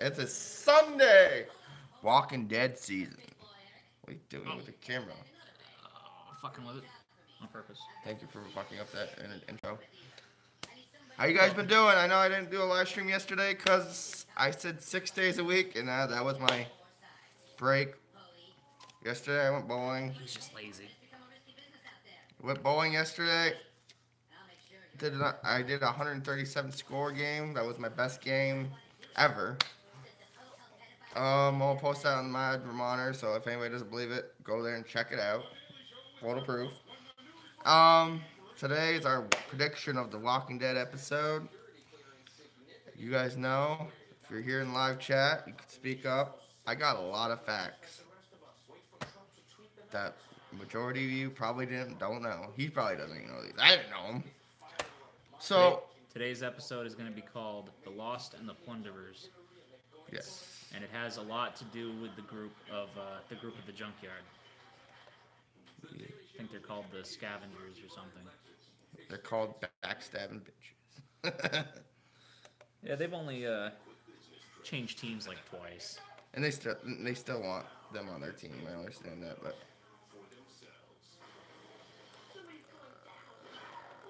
It's a Sunday. Walking Dead season. What are you doing with the camera? Fucking with it on purpose. Thank you for fucking up that intro. How you guys been doing? I know I didn't do a live stream yesterday because I said 6 days a week, and that was my break. Yesterday I went bowling. He's just lazy. Went bowling yesterday. I did a 137 score game. That was my best game ever. I'll post that on Mad Vermonter, so if anybody doesn't believe it, go there and check it out. Photo proof. Today is our prediction of the Walking Dead episode. You guys know, if you're here in live chat, you can speak up. I got a lot of facts that majority of you probably don't know. He probably doesn't even know these. I didn't know them. So today's episode is going to be called "The Lost and the Plunderers." Yes. And it has a lot to do with the group of the junkyard. I think they're called the Scavengers or something. They're called backstabbing bitches. Yeah, they've only changed teams like twice. And they still want them on their team. I understand that, but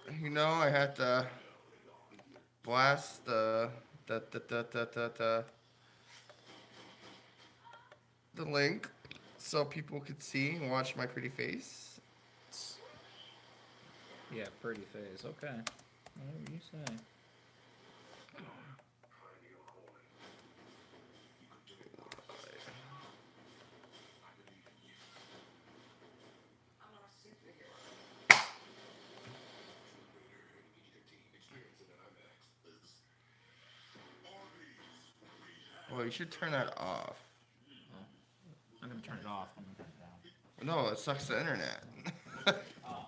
I had to blast the link so people could see and watch my pretty face. Yeah, pretty face. Okay. Whatever you say. Well, you should turn that off. Oh, I'm going to turn it off. I'm going to turn it down. No, it sucks the internet. Oh.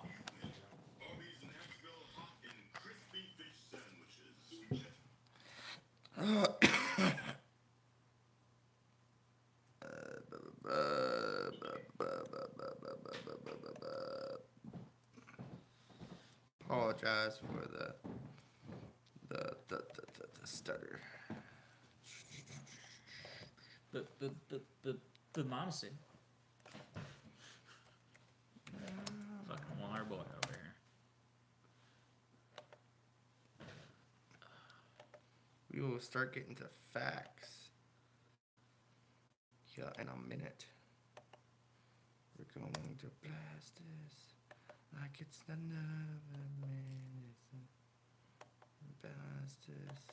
Apologize for the stutter. The monastery. Fucking water boy over here. We will start getting to facts. Yeah, in a minute. We're going to blast this like it's another minute. Blast this.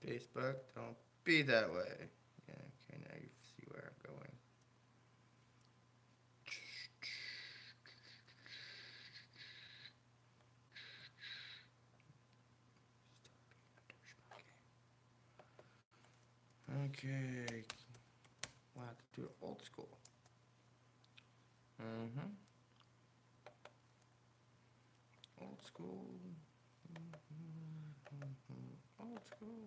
Facebook, don't be that way. Yeah, okay, now you see where I'm going. Okay, we'll have to do it old school. Old school. Old school. Old school.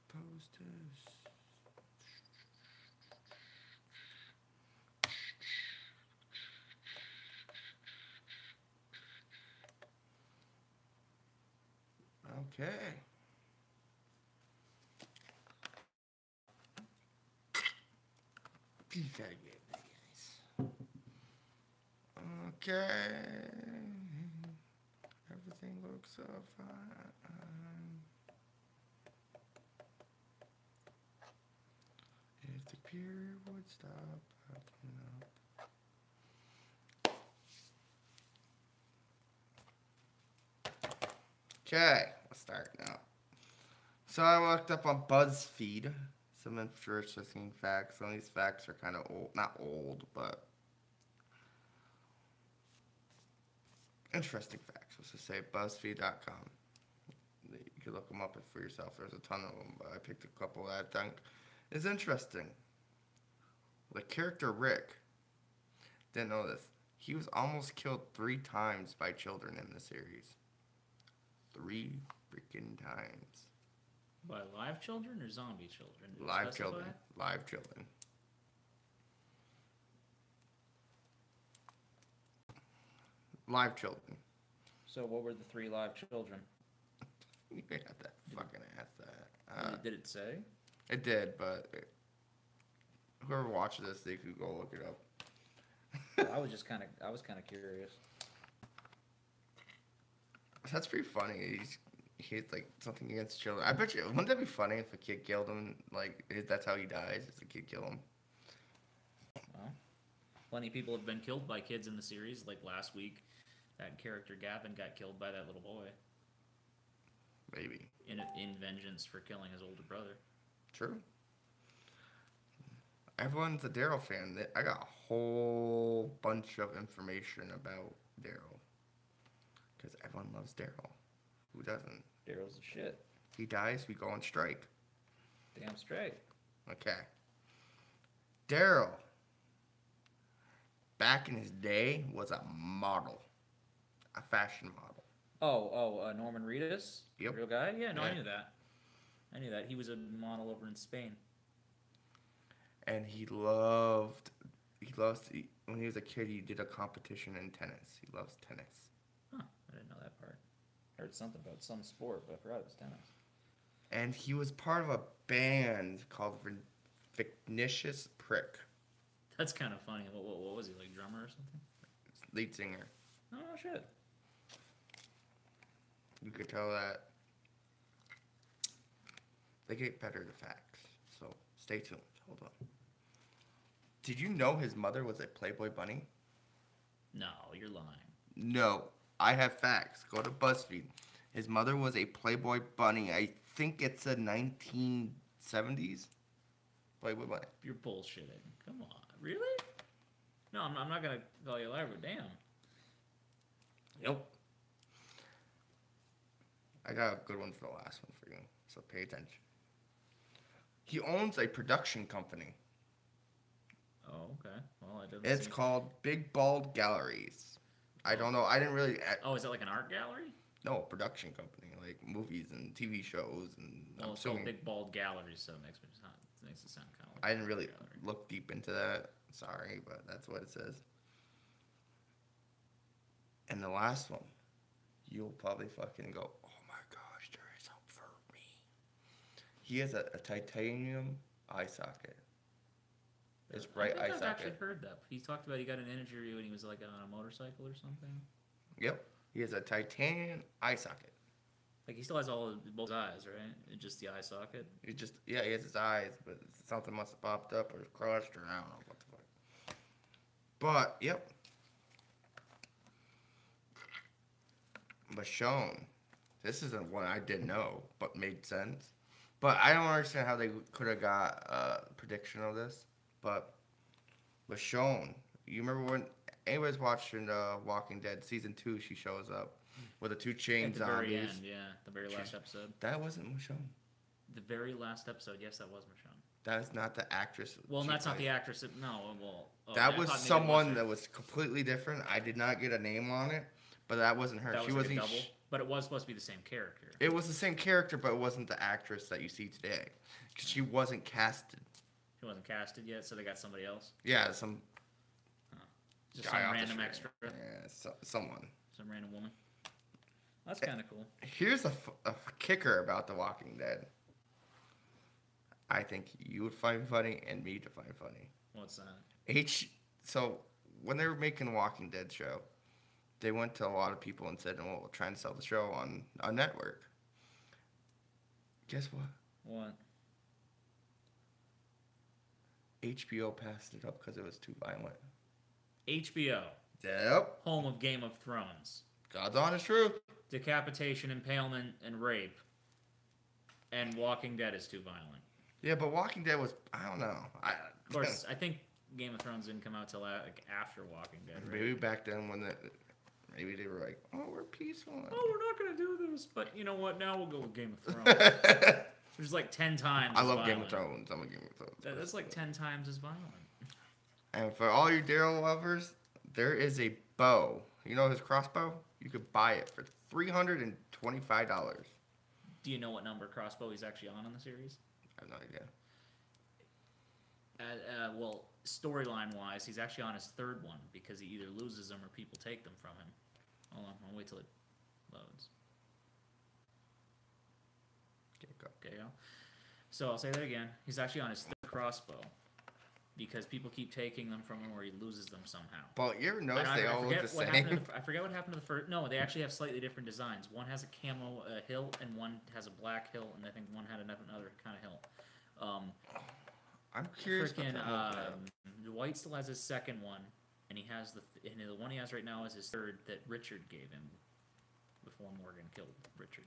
Posters. Okay. Okay. Everything looks so fine. If the period would stop acting up. Okay, let's start now. So I looked up on BuzzFeed some interesting facts. Some of these facts are kind of old, not old, but interesting facts. Let's just say BuzzFeed.com. You can look them up for yourself. There's a ton of them, but I picked a couple that I think is interesting. The character Rick, didn't know this. He was almost killed 3 times by children in the series. 3 freaking times. By live children or zombie children? Did it Live specify? children. Live children. Live children. So what were the 3 live children? You have to fucking ask that. Did it say? It did, but whoever watches this, they could go look it up. I was kind of curious. That's pretty funny. He's like something against children. I bet you. Wouldn't that be funny if a kid killed him? Like that's how he dies. Is the kid kill him? Well, plenty of people have been killed by kids in the series. Like last week, that character Gavin got killed by that little boy. Maybe. In vengeance for killing his older brother. True. Everyone's a Daryl fan. I got a whole bunch of information about Daryl. Because everyone loves Daryl. Who doesn't? Daryl's the shit. He dies, we go on strike. Damn straight. Okay. Daryl, back in his day, was a model. A fashion model. Norman Reedus? Yep. Real guy? Yeah, no, Yeah. I knew that. He was a model over in Spain. And when he was a kid, he did a competition in tennis. He loves tennis. Huh, I didn't know that part. I heard something about some sport, but I forgot it was tennis. And he was part of a band called Fictitious Prick. That's kind of funny. What was he, like drummer or something? Lead singer. Oh, shit. You could tell that they get better the facts. So stay tuned. Hold on. Did you know his mother was a Playboy bunny? No, you're lying. No, I have facts. Go to BuzzFeed. His mother was a Playboy bunny. I think it's a 1970s Playboy bunny. You're bullshitting. Come on. Really? No, I'm not going to call you a liar, but damn. Nope. I got a good one for the last one for you, so pay attention. He owns a production company. Oh, okay. Well, it doesn't It's seem... called Big Bald Galleries. I don't know. I didn't really... Oh, is that like an art gallery? No, production company, like movies and TV shows and... Well, it's called Big Bald Gallery, so it makes it sound kind of like... I didn't really gallery. look deep into that. Sorry, but that's what it says. And the last one, you'll probably fucking go, oh my gosh, there is hope for me. He has a titanium eye socket. His right eye I've actually socket. heard that. He talked about he got an interview when he was like on a motorcycle or something. Yep. He has a titanium eye socket. Like he still has both eyes, right? It's just the eye socket. He has his eyes, but something must have popped up or crushed or I don't know what the fuck. But, yep. Michonne. This isn't one I didn't know, but made sense. But I don't understand how they could have got a prediction of this. But Michonne, you remember when anybody's watching Walking Dead season 2? She shows up with the 2 chain At the zombies. very end, yeah, the very last episode. That wasn't Michonne. The very last episode, yes, that was Michonne. That's not the actress. Well, she that's not played. the actress. No, well, That I was thought maybe it someone her. that was completely different. I did not get a name on it, but that wasn't her. That She was like a wasn't. double, but it was supposed to be the same character. It was the same character, but it wasn't the actress that you see today. 'Cause she wasn't casted. She wasn't casted yet, so they got somebody else. Yeah, some Just guy some off the random street. extra, Yeah, someone. some random woman. That's kind of cool. Here's a kicker about The Walking Dead. I think you would find funny and me to find funny. What's that? So when they were making the Walking Dead show, they went to a lot of people and said, "Well, we're trying to sell the show on a network." Guess what? What? HBO passed it up because it was too violent. HBO, Yep. home of Game of Thrones. God's honest truth. Decapitation, impalement, and rape. And Walking Dead is too violent. Yeah, but Walking Dead was, I don't know. Of course, I think Game of Thrones didn't come out till like after Walking Dead, right? Maybe back then when maybe they were like, oh, we're peaceful. Oh, we're not gonna do this, but you know what? Now we'll go with Game of Thrones. Which is like 10 times. I as love violent. Game of Thrones. I'm a Game of Thrones. That's like 10 times as violent. And for all you Daryl lovers, there is a bow. You know his crossbow? You could buy it for $325. Do you know what number crossbow he's actually on in the series? I have no idea. Well, storyline wise, he's actually on his third one because he either loses them or people take them from him. Hold on, I'll wait till it loads. Okay, go. Okay, go. So I'll say that again. He's actually on his third crossbow because people keep taking them from him or he loses them somehow. But you ever notice they all look the same? I forget what happened to the first. No, they actually have slightly different designs. One has a camo hilt and one has a black hilt, and I think one had another kind of hilt. I'm curious. Dwight still has his second one, and he has and the one he has right now is his third that Richard gave him before Morgan killed Richard.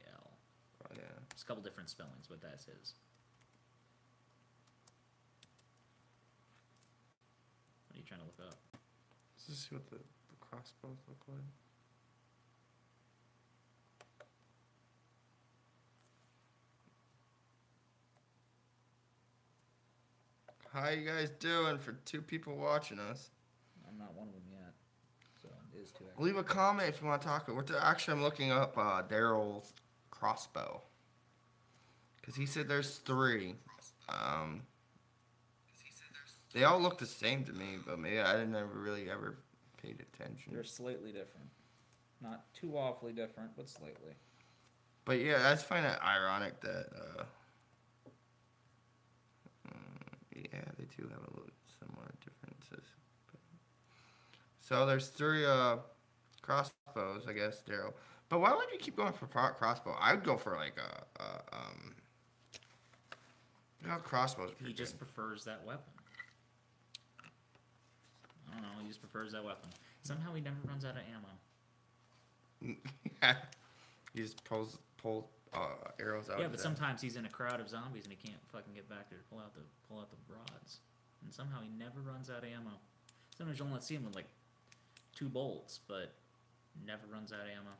Darryl. Oh, yeah. There's a couple different spellings, but that's his. What are you trying to look up? Let's just see what the crossbows look like. How you guys doing for 2 people watching us? I'm not one of them yet. So it is 2. Leave a comment if you want to talk. Actually, I'm looking up Daryl's crossbow. Because he said there's 3. They all look the same to me, but maybe I never really ever paid attention. They're slightly different. Not too awfully different, but slightly. But yeah, I just find it ironic that, yeah, they do have a little similar differences. So there's 3 crossbows, I guess, Daryl. But why would you keep going for crossbow? I would go for like crossbows. He just prefers that weapon. I don't know. He just prefers that weapon. Somehow he never runs out of ammo. Yeah. He just pulls arrows out. Yeah, but sometimes he's in a crowd of zombies and he can't fucking get back there to pull out the rods, and somehow he never runs out of ammo. Sometimes you'll only see him with like 2 bolts, but never runs out of ammo.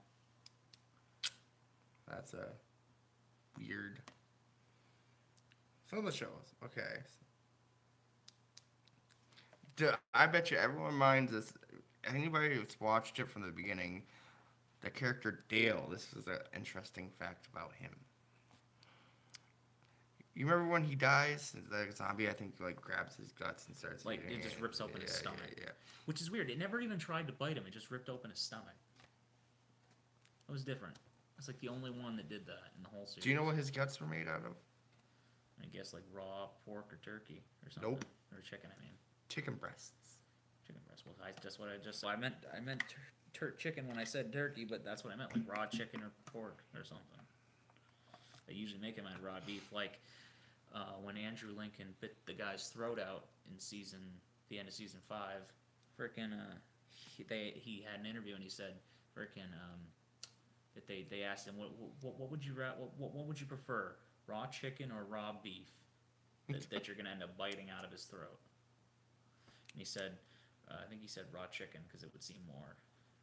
That's a weird. Some of the shows, okay. I bet you everyone minds this. Anybody who's watched it from the beginning, the character Dale. This is an interesting fact about him. You remember when he dies? The zombie, I think, like grabs his guts and starts like it just rips open his stomach. Yeah. Which is weird. It never even tried to bite him. It just ripped open his stomach. It was different. It's like the only one that did that in the whole series. Do you know what his guts were made out of? I guess like raw pork or turkey or something. Nope. Or chicken, I mean. Chicken breasts. Chicken breast. Well, that's what I just said. I meant chicken when I said turkey, but that's what I meant, like raw chicken or pork or something. They usually make him out raw beef, like when Andrew Lincoln bit the guy's throat out in the end of season 5. Frickin' he had an interview and he said, frickin' that they asked him what would you prefer, raw chicken or raw beef that you're gonna end up biting out of his throat? And he said, I think he said raw chicken because it would seem more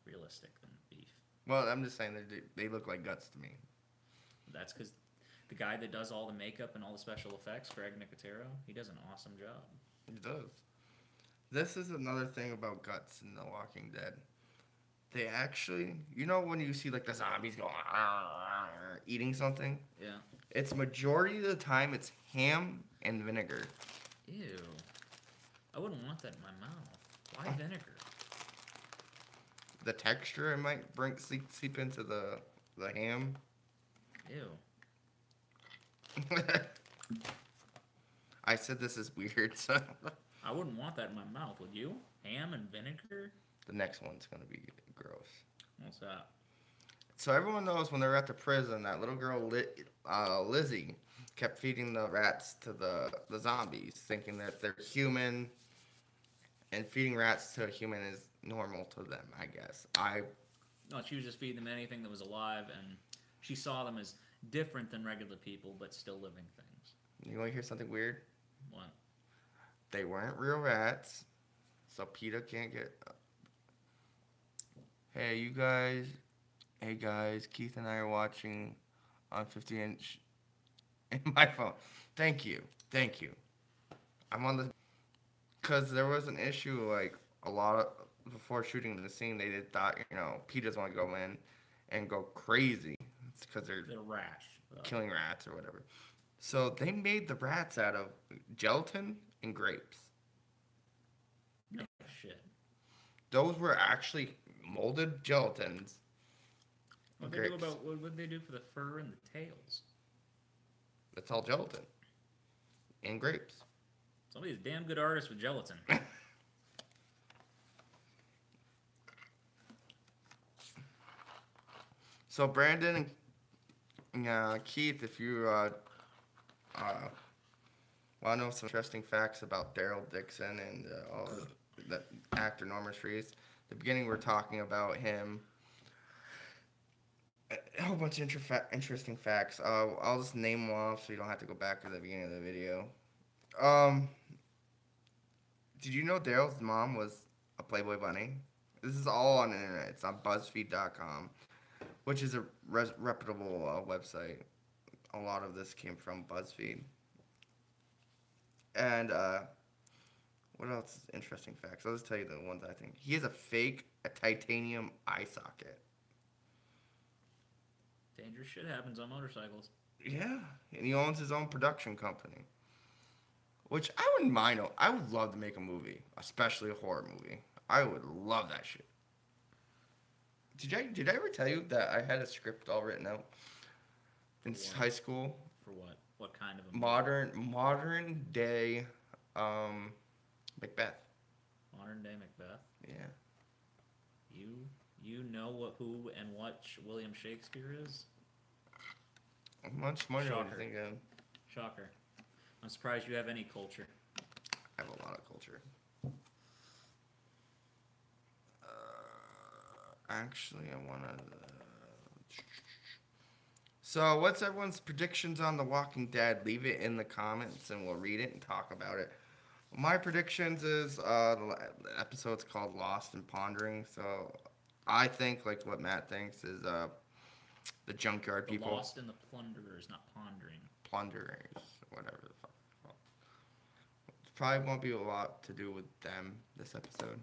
realistic than beef. Well, I'm just saying they look like guts to me. That's because the guy that does all the makeup and all the special effects, Greg Nicotero, he does an awesome job. He does. This is another thing about guts in The Walking Dead. They actually, you know when you see like the zombies go eating something? Yeah. It's majority of the time it's ham and vinegar. Ew. I wouldn't want that in my mouth. Why vinegar? The texture it might seep into the ham. Ew. I said this is weird, so I wouldn't want that in my mouth, would you? Ham and vinegar? The next one's gonna be gross. What's that? So everyone knows when they were at the prison, that little girl Lizzie kept feeding the rats to the zombies, thinking that they're human, and feeding rats to a human is normal to them, I guess. No, she was just feeding them anything that was alive, and she saw them as different than regular people, but still living things. You want to hear something weird? What? They weren't real rats, so PETA can't get. Hey, you guys. Hey, guys. Keith and I are watching on 50-inch in my phone. Thank you. Thank you. I'm on the. Because there was an issue, like, a lot of. Before shooting the scene, they did thought, PETA's want to go in and go crazy. It's because they're rash. killing rats or whatever. So they made the rats out of gelatin and grapes. No shit. Those were actually molded gelatins. What would they do for the fur and the tails? That's all gelatin and grapes. Somebody's a damn good artist with gelatin. So Brandon and Keith, if you want to know some interesting facts about Daryl Dixon and the actor Norman Reedus, the beginning we're talking about him. A whole bunch of interesting facts. I'll just name them off so you don't have to go back to the beginning of the video. Did you know Daryl's mom was a Playboy bunny? This is all on the internet. It's on BuzzFeed.com, which is a reputable website. A lot of this came from BuzzFeed. And what else is interesting facts? I'll just tell you the ones I think. He has a titanium eye socket. Dangerous shit happens on motorcycles. Yeah, and he owns his own production company. Which I wouldn't mind. I would love to make a movie, especially a horror movie. I would love that shit. Did I ever tell you that I had a script all written out in high school? For what? What kind of a modern day Macbeth. Modern day Macbeth? Yeah. You know who and what William Shakespeare is? I'm much smarter than you think. Shocker. I'm surprised you have any culture. I have a lot of culture. Actually, I want to... So, what's everyone's predictions on The Walking Dead? Leave it in the comments and we'll read it and talk about it. My predictions is the episode's called Lost and Pondering. So, I think, like what Matt thinks, is the junkyard people. Lost and the plunderers, not pondering. Plunderers, whatever the fuck. Probably won't be a lot to do with them this episode.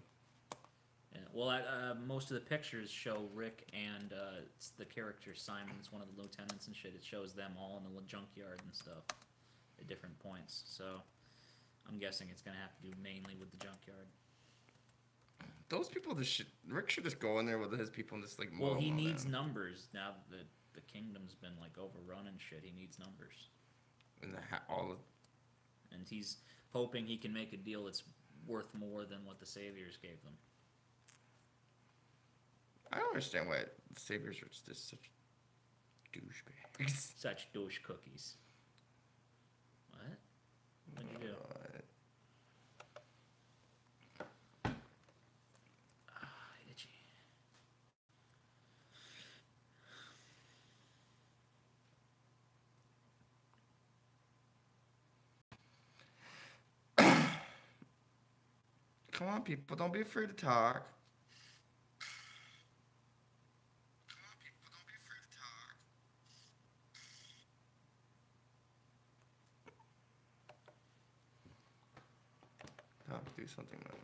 Yeah, well, most of the pictures show Rick and it's the character Simon's one of the lieutenants and shit. It shows them all in the junkyard and stuff at different points. So I'm guessing it's gonna have to do mainly with the junkyard. Those people, Rick should just go in there with his people and just like. Well, he needs numbers now that the kingdom's been like overrun and shit. He needs numbers. And and he's hoping he can make a deal that's worth more than what the Saviors gave them. I don't understand why the Saviors are just such douchebags. Such douche cookies. What? What'd you do? Itchy. Come on, people. Don't be afraid to talk. Do something like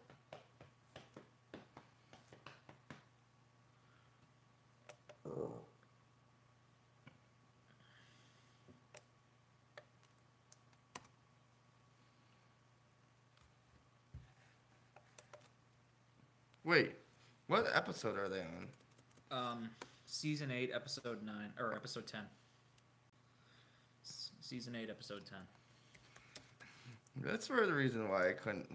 Wait, what episode are they on? Season 8, episode 9, or episode 10. Season 8, episode 10. That's for the reason why I couldn't,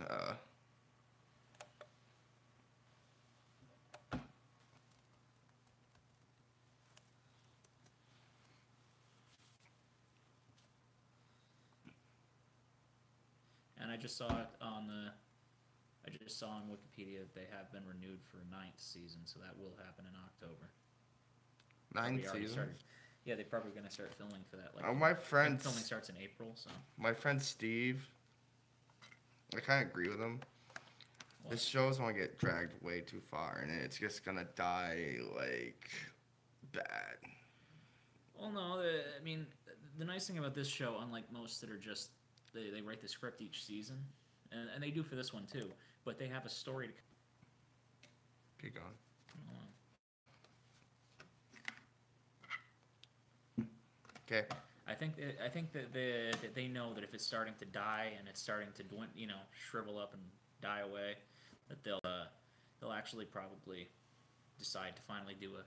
And I just saw it on Wikipedia that they have been renewed for a 9th season, so that will happen in October. 9th season? Yeah, they're probably going to start filming for that. My friend... Filming starts in April, so... My friend Steve I kind of agree with him. What? This show's gonna get dragged way too far, and it's just gonna die like bad. Well, no, I mean, the nice thing about this show, unlike most that are just they write the script each season, and they do for this one too, but they have a story to. Keep going. Okay. I think that they know that if it's starting to die and it's starting to shrivel up and die away, that they'll actually probably decide to finally do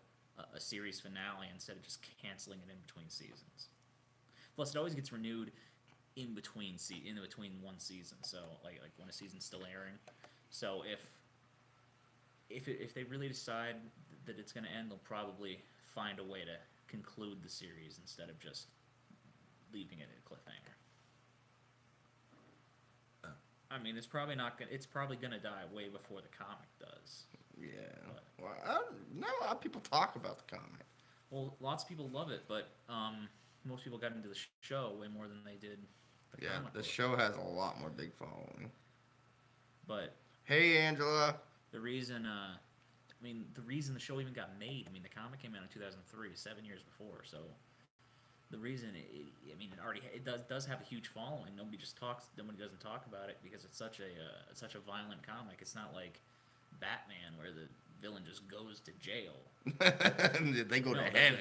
a series finale instead of just canceling it in between seasons. Plus, it always gets renewed in between one season. So like when a season's still airing. So if they really decide that it's going to end, they'll probably find a way to conclude the series instead of just leaving it at a cliffhanger. I mean, it's probably gonna die way before the comic does. Yeah. Well, not a lot of people talk about the comic. Well, lots of people love it, but most people got into the show way more than they did the comic The book. show has a lot more big following. But hey, Angela. the reason the show even got made, the comic came out in 2003, 7 years before. So the reason it does have a huge following. Nobody doesn't talk about it because it's such a violent comic. It's not like Batman where the villain just goes to jail. They go to They heaven.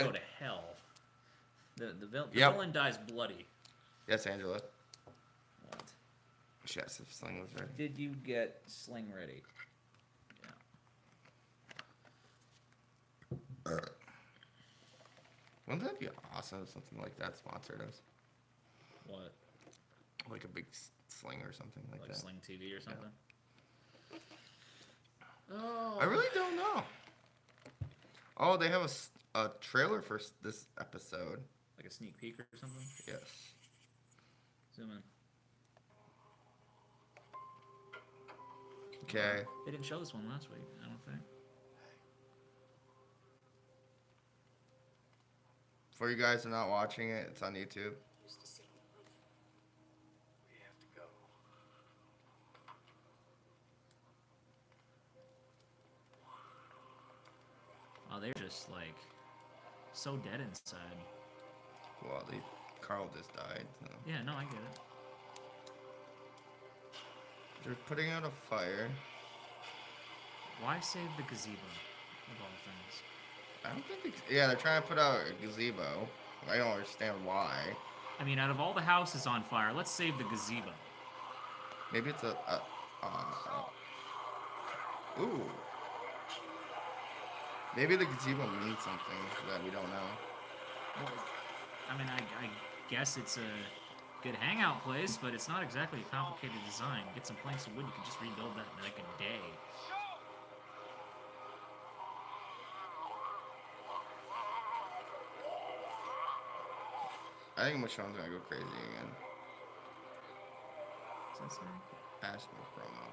go to hell. The villain dies bloody. Yes, Angela. What? Yes, if Sling was ready. Did you get Sling ready? Yeah. Wouldn't that be awesome if something like that sponsored us? What? Like a big Sling or something like that. Sling TV or something? Yeah. Oh. I really don't know. Oh, they have a trailer for this episode. Like a sneak peek or something? Yes. Zoom in. Okay. They didn't show this one last week, I don't think. For you guys who are not watching it, it's on YouTube. Oh, they're just like so dead inside. Well, Carl just died. So. Yeah, no, I get it. They're putting out a fire. Why save the gazebo of all things? I don't think they're trying to put out a gazebo. I don't understand why. I mean, out of all the houses on fire, let's save the gazebo. Maybe it's ooh. Maybe the gazebo means something that we don't know. Well, I mean, I guess it's a good hangout place, but it's not exactly a complicated design. Get some planks of wood, you can just rebuild that in like a day. I think Michonne's gonna go crazy again. What's that say? Asthma promo.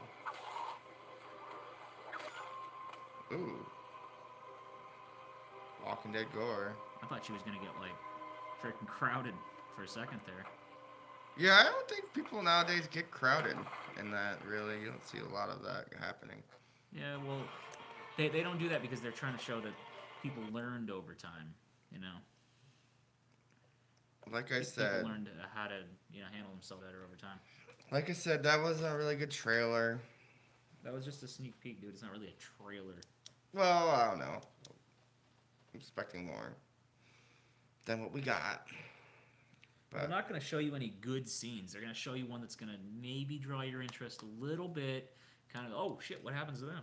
Ooh. Walking Dead gore. I thought she was gonna get like freaking crowded for a second there. Yeah, I don't think people nowadays get crowded in that, really. You don't see a lot of that happening. Yeah, well, they don't do that because they're trying to show that people learned over time, you know. Like I said, people learned how to handle themselves better over time. like I said, that was a really good trailer. That was just a sneak peek, dude. It's not really a trailer. Well, I don't know. I'm expecting more than what we got. But They're not going to show you any good scenes. They're going to show you one that's going to maybe draw your interest a little bit. Kind of, oh shit, what happens to them?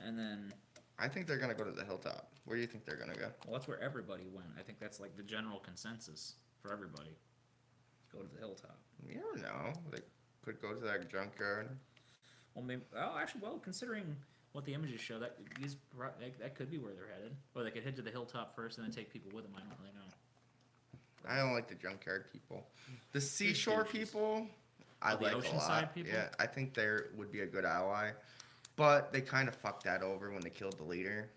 And then I think they're gonna go to the hilltop. Where do you think they're gonna go? well, that's where everybody went. I think that's like the general consensus for everybody. Go to the hilltop. You never know. They could go to that junkyard. Well, maybe. Oh, actually, well, considering what the images show, that could be where they're headed. Or they could head to the hilltop first and then take people with them. I don't really know. I don't like the junkyard people. The seashore people, I the like a lot. Oceanside people? Yeah, I think they would be a good ally. But they kind of fucked that over when they killed the leader.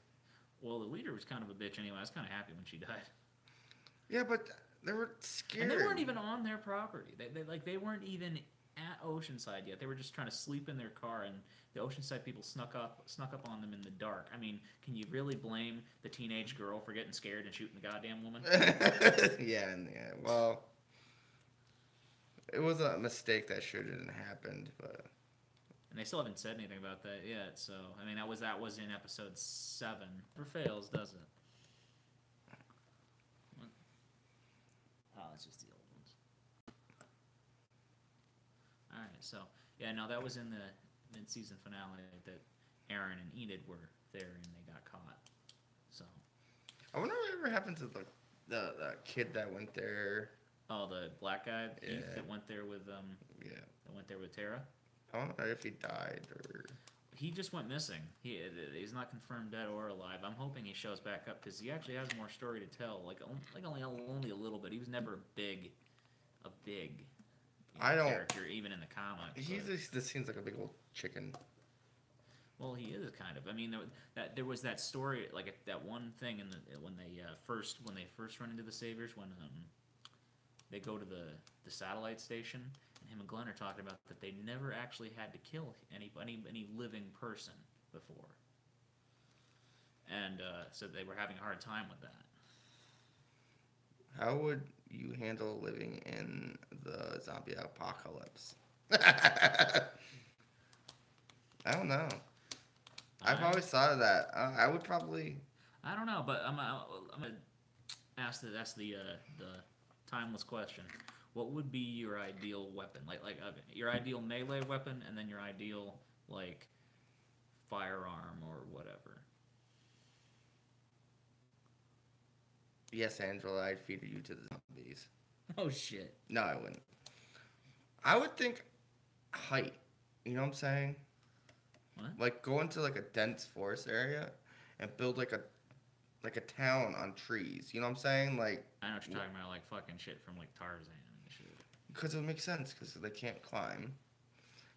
Well, the leader was kind of a bitch anyway. I was kind of happy when she died. Yeah, but They were scared. And they weren't even on their property. They weren't even at Oceanside yet. They were just trying to sleep in their car, and the Oceanside people snuck up on them in the dark. I mean, can you really blame the teenage girl for getting scared and shooting the goddamn woman? Yeah. Well, it was a mistake that shouldn't have happened, but. And they still haven't said anything about that yet. So I mean, that was in episode 7. Never fails, does it? Oh, it's just the old ones. All right, so yeah, no, that was in the mid-season finale that Aaron and Enid were there and they got caught. So I wonder whatever happened to the kid that went there. Oh, the black guy, Yeah. Heath, that went there with Yeah. that went there with Tara. I wonder if he died or. He just went missing. He's not confirmed dead or alive. I'm hoping he shows back up because he actually has more story to tell. Like only a little bit. He was never a big character even in the comics. This seems like a big old chicken. Well, he is kind of. I mean, there was that story, like that one thing when they first run into the Saviors, when they go to the satellite station, and him and Glenn are talking about that they never actually had to kill any living person before, and so they were having a hard time with that. How would you handle living in the zombie apocalypse? I don't know. I've always thought of that. I would probably. I don't know, but I'm gonna ask the timeless question. What would be your ideal weapon? Like your ideal melee weapon, and then your ideal like firearm or whatever. Yes, Angela, I'd feed you to the zombies. Oh shit. No, I wouldn't. I would think height. You know what I'm saying? What? Like go into like a dense forest area and build like a town on trees. You know what I'm saying? Like I know what you're talking about, like fucking shit from like Tarzan and shit. Because it would make sense because they can't climb,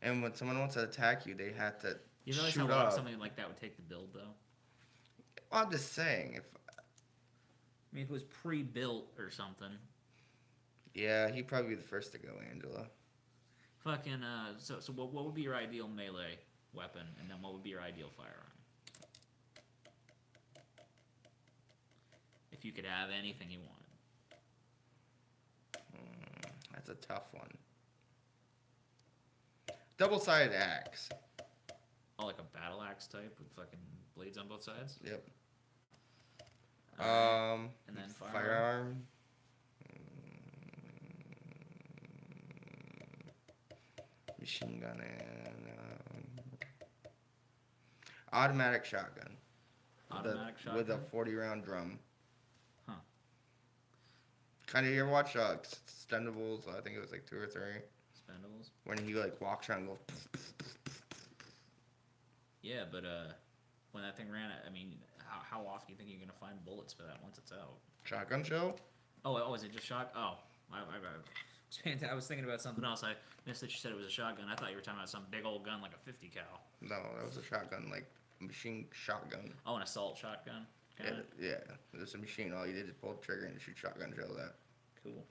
and when someone wants to attack you, they have to You realize shoot how long up. something like that would take to build, though? Well, I'm just saying if. I mean, if it was pre-built or something. Yeah, he'd probably be the first to go, Angela. Fucking, so what would be your ideal melee weapon, and then what would be your ideal firearm? If you could have anything you wanted. That's a tough one. Double-sided axe. Oh, like a battle axe type with fucking blades on both sides? Yep. And then firearm. Machine gun and automatic shotgun. Automatic shotgun? With a 40-round drum. Huh. Kind of, you ever watch Expendables? I think it was like 2 or 3. Expendables? When he like walks around and goes. Yeah, but when that thing ran, I mean, how often do you think you're gonna find bullets for that once it's out? Shotgun shell? Oh, is it just shot? Oh, I was thinking about something else. I missed that you said it was a shotgun. I thought you were talking about some big old gun like a 50 cal. No, that was a shotgun, like machine shotgun. Oh, an assault shotgun. Yeah. It was a machine. All you did is pull the trigger and shoot shotgun shells out. Cool.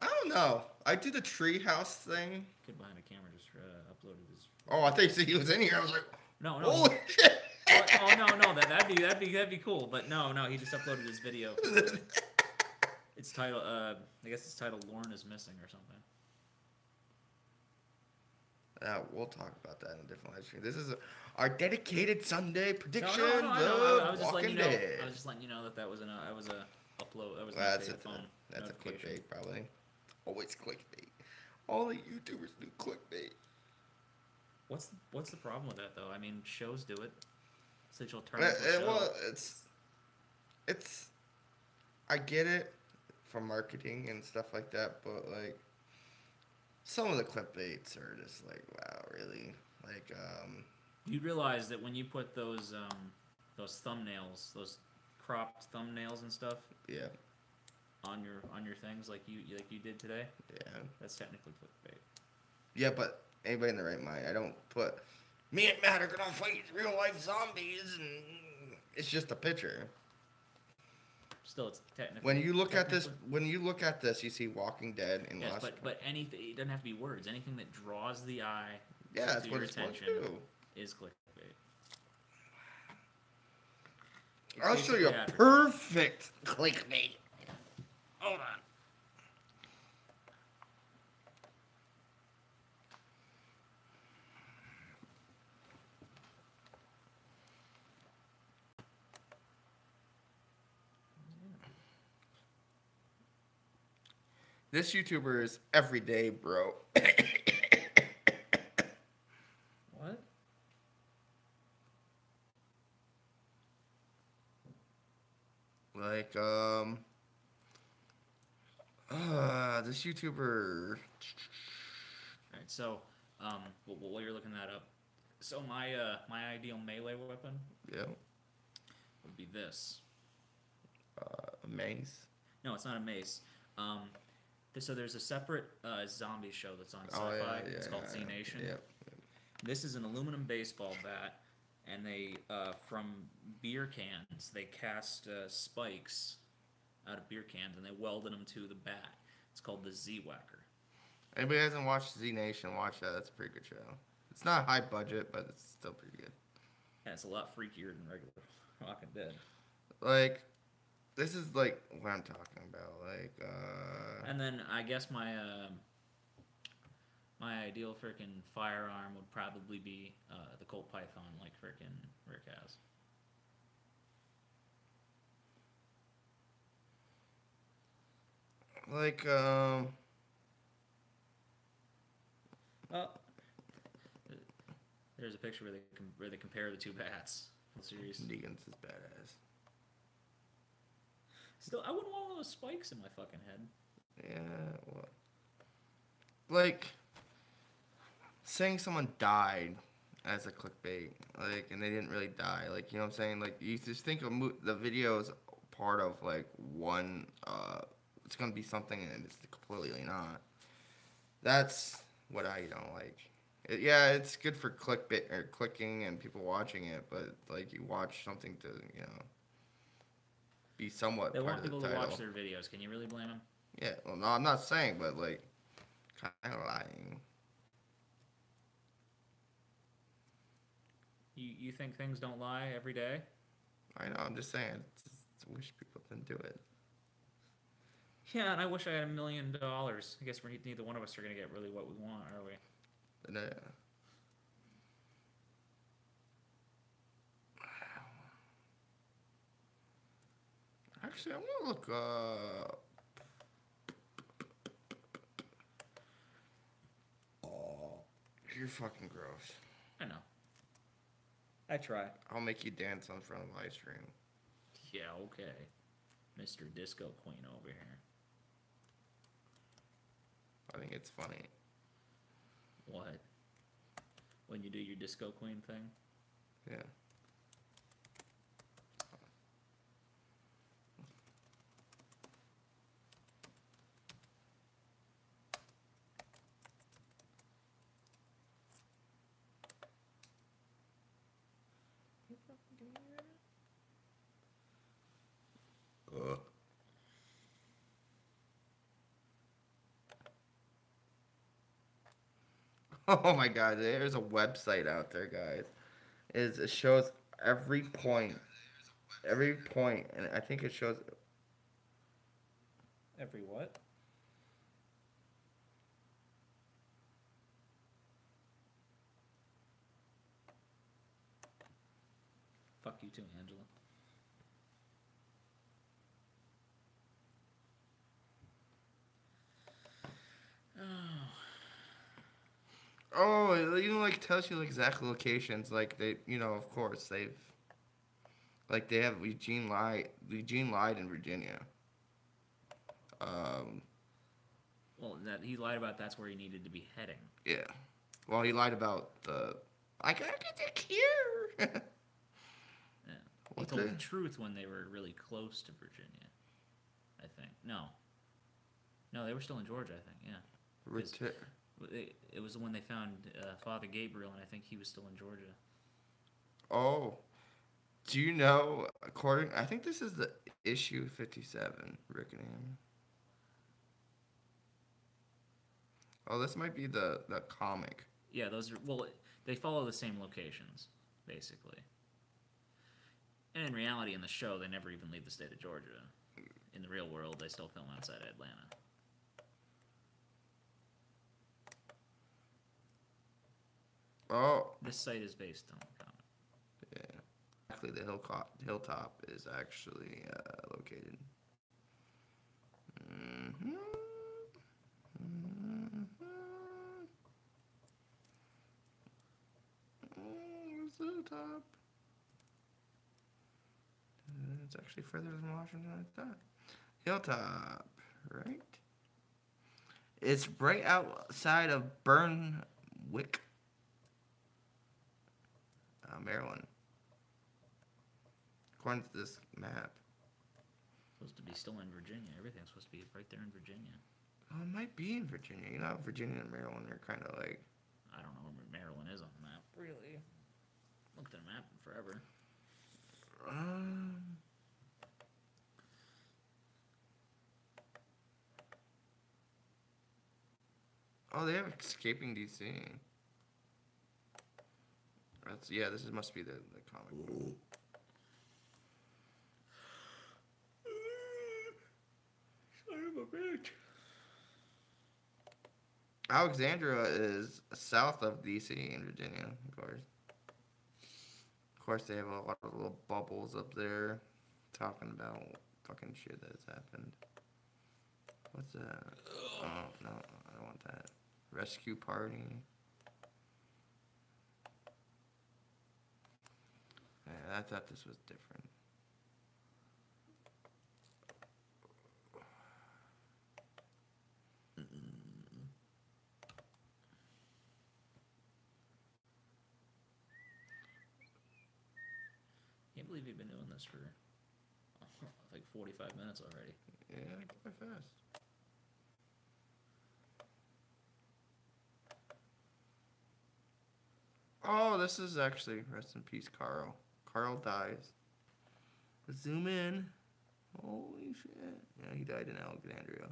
I don't know. I do the treehouse thing. Kid behind the camera just uploaded his. Oh, I thought you said he was in here. I was like, No. holy shit! No, that'd be cool. But no, he just uploaded his video. It's titled, I guess it's titled "Lauren is Missing" or something. We'll talk about that in a different live stream. This is our dedicated Sunday predictions No, I was just letting Walking you know. Dead. I was just letting you know that was a upload. That was That's a phone. That's a notification. clickbait, probably. Always clickbait. All the YouTubers do clickbait. What's the problem with that though? I mean, shows do it. So you'll turn into a show. Well, it's. I get it for marketing and stuff like that, but like, some of the clickbaits are just like, wow, really? Like, You realize that when you put those thumbnails, those cropped thumbnails and stuff, yeah, on your things like you did today, yeah, that's technically clickbait. yeah. But anybody in the right mind, I don't put me and Matt are gonna fight real life zombies, and it's just a picture. Still, it's technically. When you look at this, you see Walking Dead and yes, Lost. but anything, it doesn't have to be words. Anything that draws the eye Yeah, that's to what your it's supposed attention to do. is clickbait. I'll show you a advertising. perfect clickbait. Hold on. This YouTuber is everyday, bro. What? Like, this YouTuber. Alright, so, while you're looking that up, so my ideal melee weapon Yeah. would be this. A mace. No, it's not a mace. So there's a separate zombie show that's on Sci-Fi. It's called Z Nation. Yep. This is an aluminum baseball bat, and they from beer cans they cast spikes out of beer cans and they welded them to the bat. It's called the Z Whacker. Anybody who hasn't watched Z Nation, watch that. That's a pretty good show. It's not high budget, but it's still pretty good. Yeah, it's a lot freakier than regular Walking Dead. Like, this is like what I'm talking about. Like, And then I guess my ideal freaking firearm would probably be the Colt Python, like freaking Rick has. like, Oh, there's a picture where they compare the two bats in the series. Negan's is badass. Still, I wouldn't want one of those spikes in my fucking head. Yeah, well, like, saying someone died as a clickbait, like, and they didn't really die, like, you know what I'm saying? Like, you just think of the video is part of, like, one, it's gonna be something and it's completely not. That's what I don't like. Yeah, it's good for clickbait or clicking and people watching it, but, like, you watch something to, you know, be somewhat They part want of the people title. to watch their videos. Can you really blame them? Yeah, well, no, I'm not saying, but, like, kind of lying. You think things don't lie every day? I know, I'm just saying. I wish people didn't do it. Yeah, and I wish I had $1 million. I guess neither one of us are gonna get really what we want, are we? No. Actually, I want to look Oh, you're fucking gross. I know. I try. I'll make you dance on front of the live stream. Yeah, okay. Mr. Disco Queen over here. I think it's funny. What? When you do your Disco Queen thing? Yeah. Ugh. Oh my god, there's a website out there, guys. It shows every point, and I think it shows. Every what? Fuck you too, Angela. Oh, you know, like tells you like exact locations. Like they, you know, of course they have Eugene lied in Virginia. Well, that he lied about that's where he needed to be heading. Yeah. Well, he lied about the. I gotta get the cure. Yeah. He What's told it? the truth when they were really close to Virginia. I think. No, they were still in Georgia. I think. Yeah. It was when they found Father Gabriel, and I think he was still in Georgia. Oh, do you know? I think this is the issue 57, Rickingham. Oh, this might be the comic. Yeah, those are they follow the same locations basically. And in reality, in the show, they never even leave the state of Georgia. In the real world, they still film outside Atlanta. Oh, This site is based on the comic. yeah. Actually, the hilltop is actually located. Mm-hmm. Mm-hmm. Where's the hilltop? It's actually further than Washington than I thought. Hilltop, right? It's right outside of Burnwick, Maryland. According to this map. Supposed to be still in Virginia. Everything's supposed to be right there in Virginia. Oh, it might be in Virginia. You know, Virginia and Maryland are kind of like... I don't know where Maryland is on the map, really. Looked at a map forever. Oh, they have Escaping DC. This must be the comic book. Son of a bitch. Alexandria is south of DC in Virginia, of course. Of course, they have a lot of little bubbles up there talking about fucking shit that has happened. What's that? Oh, no, I don't want that. Rescue Party. Yeah, I thought this was different. Can't believe you've been doing this for like 45 minutes already. Yeah, quite fast. Oh, this is actually, rest in peace, Carl. Carl dies. Zoom in. Holy shit. Yeah, he died in Alexandria.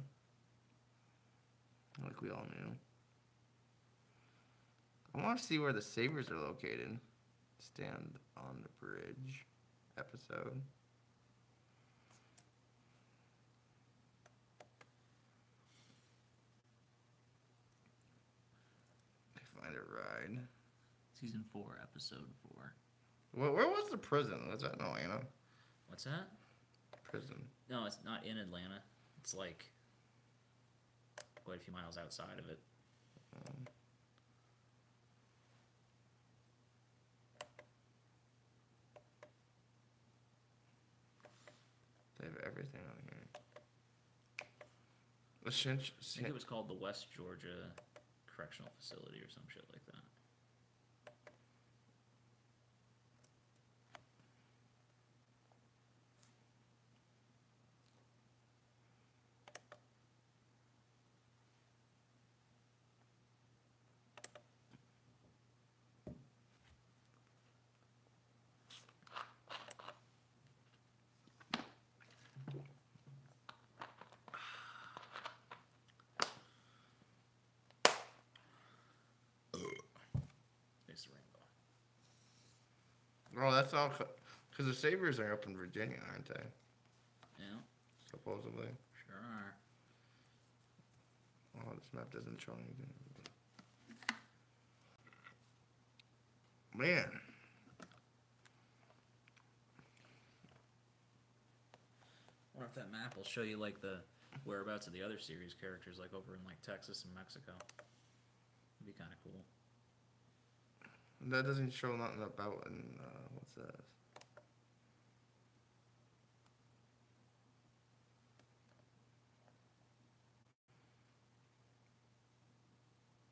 Like we all knew. I want to see where the Sabres are located. Stand on the Bridge episode. Find a ride. Season 4, episode 4. Where was the prison? Was that in Atlanta? What's that? Prison. No, it's not in Atlanta. It's like quite a few miles outside of it. They have everything on here. I think it was called the West Georgia Correctional Facility or some shit like that. It's the rainbow. Oh, that's all. Because the Sabres are up in Virginia, aren't they? Yeah, Supposedly. sure are. Oh, this map doesn't show anything. Man. I wonder if that map will show you like the whereabouts of the other series characters, like over in like Texas and Mexico. It'd be kind of cool. That doesn't show nothing about in, what's that?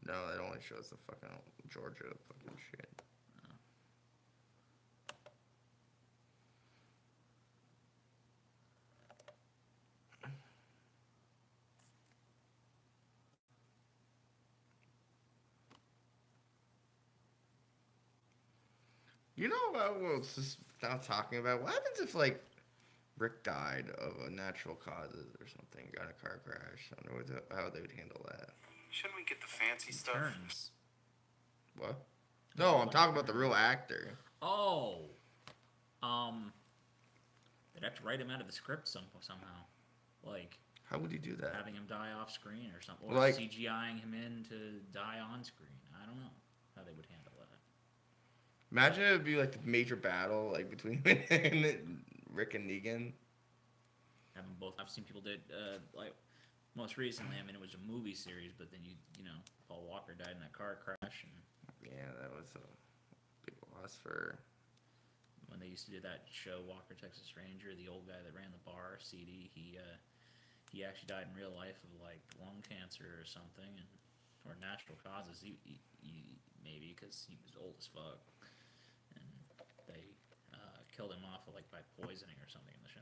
No, it only shows the fucking Georgia fucking shit. You know what we're just now talking about? What happens if, like, Rick died of a natural causes or something, got in a car crash? I don't know how they would handle that. Shouldn't we get the fancy stuff? Turns. What? No, I'm talking about the real actor. Oh. They'd have to write him out of the script somehow. Like, How would you do that? having him die off screen or something. Or Like- CGIing him in to die on screen. I don't know how they would handle that. Imagine it would be like the major battle, like between Rick and Negan. Having both. I've seen people did, like, most recently, I mean, it was a movie series, but then you know, Paul Walker died in that car crash, and Yeah, that was a big loss for. when they used to do that show, Walker, Texas Ranger, the old guy that ran the bar, CD, he actually died in real life of, like, lung cancer or something, and or natural causes. He maybe because he was old as fuck, and they killed him off like by poisoning or something in the show.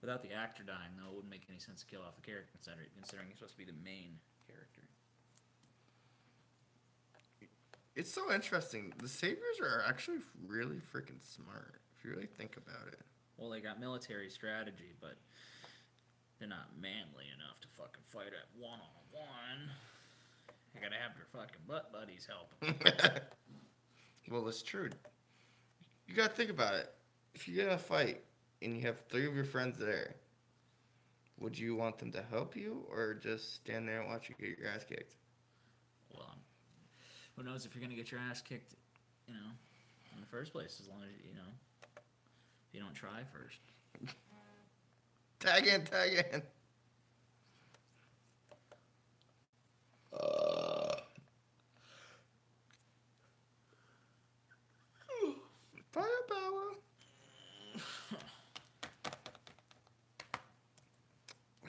Without the actor dying, though, it wouldn't make any sense to kill off the character, considering he's supposed to be the main character. It's so interesting. The Saviors are actually really freaking smart, if you really think about it. Well, they got military strategy, but they're not manly enough to fucking fight at one-on-one. You gotta have your fucking butt buddies help 'em. Well, it's true. You gotta think about it. If you get in a fight and you have 3 of your friends there, would you want them to help you or just stand there and watch you get your ass kicked? Well, who knows if you're gonna get your ass kicked, you know, in the first place, as long as, you know, if you don't try first. Tag in. Firepower.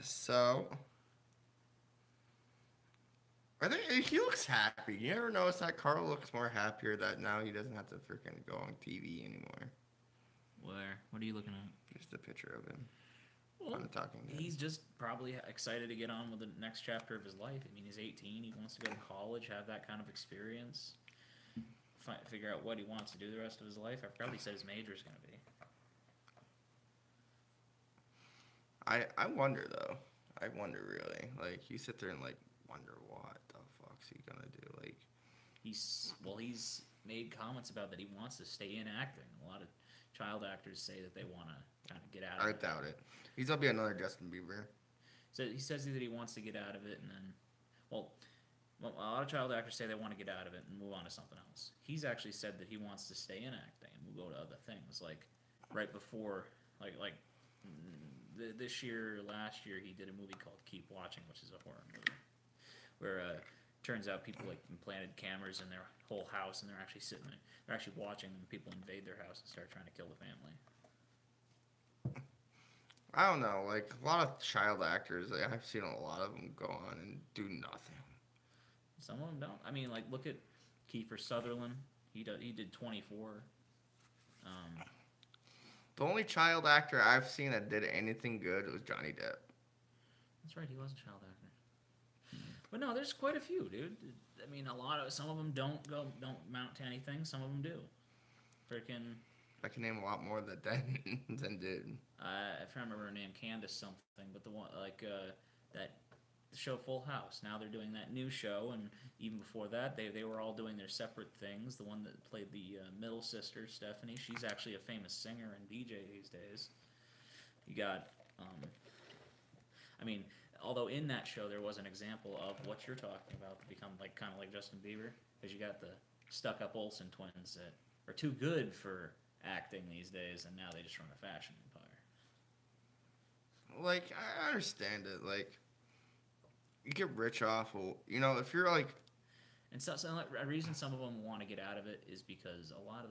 So, I think he looks happy. You ever notice that Carl looks more happier that now he doesn't have to freaking go on TV anymore? Where? What are you looking at? Just a picture of him Well, on the talking head. he's just probably excited to get on with the next chapter of his life. I mean, he's 18. He wants to go to college, have that kind of experience, figure out what he wants to do the rest of his life. I probably said his major is going to be. I wonder though. I wonder really. Like you sit there and like wonder what the fuck's he gonna do. Like He's made comments about that he wants to stay in acting. A lot of child actors say that they want to kind of get out of I it. doubt it. He's gonna be another Justin Bieber. So he says that he wants to get out of it, and then, well, a lot of child actors say they want to get out of it and move on to something else. He's actually said that he wants to stay in acting and we'll go to other things. Like right before, this year, last year, he did a movie called Keep Watching, which is a horror movie, where turns out people like implanted cameras in their whole house, and they're actually sitting there, they're actually watching when people invade their house and start trying to kill the family. I don't know. Like a lot of child actors, like, I've seen a lot of them go on and do nothing. Some of them don't. I mean, like look at Kiefer Sutherland. He did 24. The only child actor I've seen that did anything good was Johnny Depp. That's right, he was a child actor. But no, there's quite a few, dude. I mean, some of them don't mount to anything. Some of them do. Freaking. I can name a lot more that than did. I can't remember her name, Candace something, but the one that show Full House. Now they're doing that new show, and even before that, they were all doing their separate things. The one that played the middle sister, Stephanie, she's actually a famous singer and DJ these days. You got, I mean, although in that show there was an example of what you're talking about to become like kind of like Justin Bieber, because you got the stuck-up Olsen twins that are too good for acting these days, and now they just run a fashion empire. Like I understand it. Like you get rich off, you know, if you're like. And so like, a reason some of them want to get out of it is because a lot of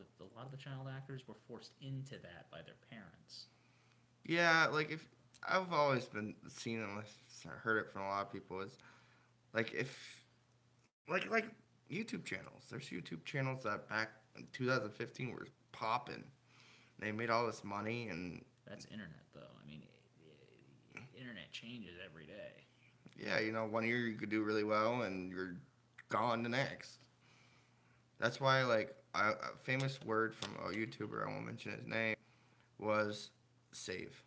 the child actors were forced into that by their parents. Yeah, like if I've always been seen, and I heard it from a lot of people, is like if like YouTube channels. There's YouTube channels that back in 2015 were popping. They made all this money, and That's internet, though. I mean, internet changes every day. yeah, you know, 1 year you could do really well, and you're gone the next. That's why, like, a famous word from a YouTuber, I won't mention his name, was save,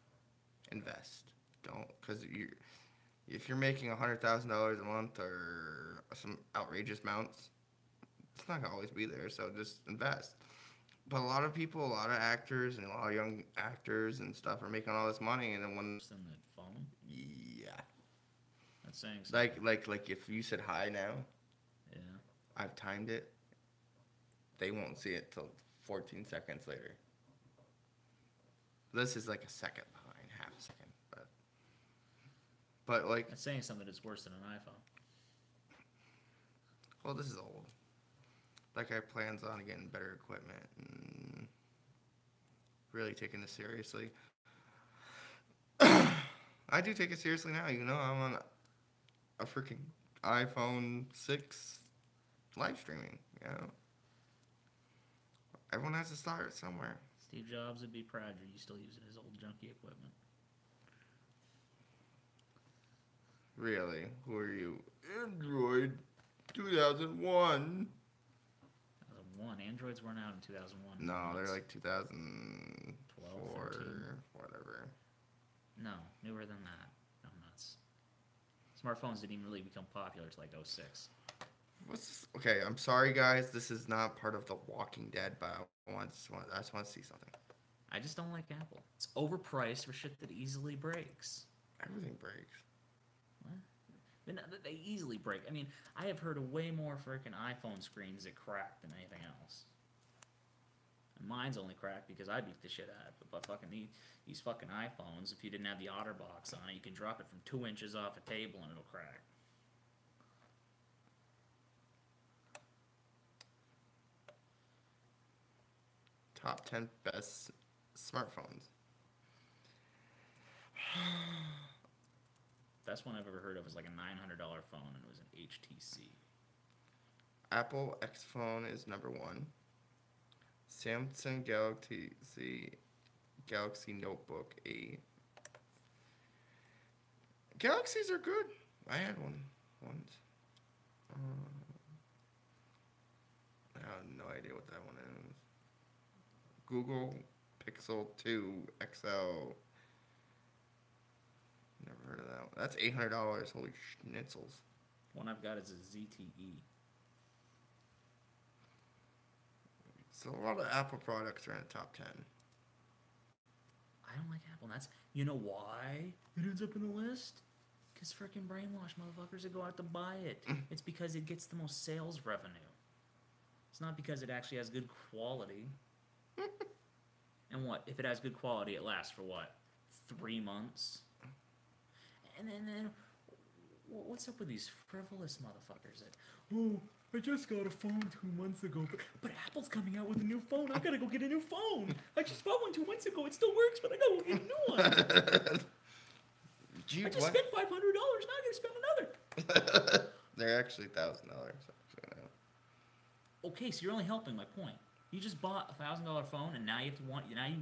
invest. Don't, because if you're making $100,000 a month or some outrageous amounts, it's not gonna always be there. So just invest. But a lot of people, a lot of actors, and a lot of young actors and stuff are making all this money, and then when Just in the phone. yeah, That's saying something. like if you said hi now, Yeah. I've timed it. They won't see it till 14 seconds later. This is like a second behind, half a second, but like, That's saying something that's worse than an iPhone. well, this is old. Like, I have plans on getting better equipment and really taking this seriously. I do take it seriously now. You know, I'm on a freaking iPhone 6 live streaming. You know, everyone has to start somewhere. Steve Jobs would be proud you still using his old junky equipment. Really? Who are you? Android 2001. 2001. Androids weren't out in 2001. No, they're Nuts. like 2004, 12, 13. whatever. No, newer than that. I'm nuts. Smartphones didn't even really become popular until like 06. What's this? Okay, I'm sorry, guys. This is not part of The Walking Dead, but I just want to see something. I just don't like Apple. It's overpriced for shit that easily breaks. Everything breaks. What? They easily break. I mean, I have heard of way more freaking iPhone screens that crack than anything else. And mine's only cracked because I beat the shit out of it. But fucking these fucking iPhones, if you didn't have the OtterBox on it, you can drop it from 2 inches off a table and it'll crack. Top 10 best smartphones. Best one I've ever heard of was like a $900 phone, and it was an HTC. Apple X phone is number 1. Samsung Galaxy Notebook 8. Galaxies are good. I had one once. I have no idea what that one is. Google Pixel 2 XL. Never heard of that one. That's $800. Holy schnitzels. One I've got is a ZTE. So a lot of Apple products are in the top 10. I don't like Apple. And that's, you know why it ends up in the list? Because freaking brainwash motherfuckers that go out to buy it. It's because it gets the most sales revenue. It's not because it actually has good quality. And what? If it has good quality, it lasts for what? 3 months? And then what's up with these frivolous motherfuckers that, oh, I just got a phone 2 months ago, but Apple's coming out with a new phone. I gotta go get a new phone. I just bought one 2 months ago. It still works, but I gotta go get a new one. I just spent $500. Now I gotta spend another. They're actually $1,000. Okay, so you're only helping my point. You just bought a $1,000 phone, and now you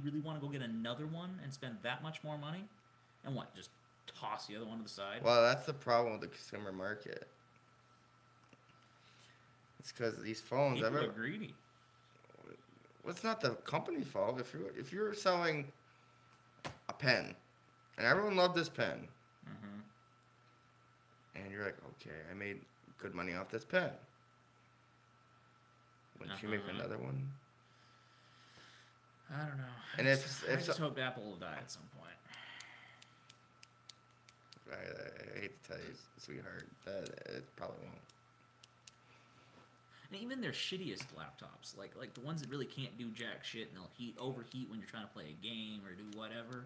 really want to go get another one and spend that much more money, and what? Just toss the other one to the side? Well, that's the problem with the consumer market. It's because these phones. People are greedy. Well, it's not the company's fault. If you're selling a pen, and everyone loved this pen, and you're like, okay, I made good money off this pen. Wouldn't you make another one? I don't know. And I just hope Apple will die at some point. I hate to tell you, sweetheart, that it probably won't. And even their shittiest laptops, like the ones that really can't do jack shit, and they'll overheat when you're trying to play a game or do whatever.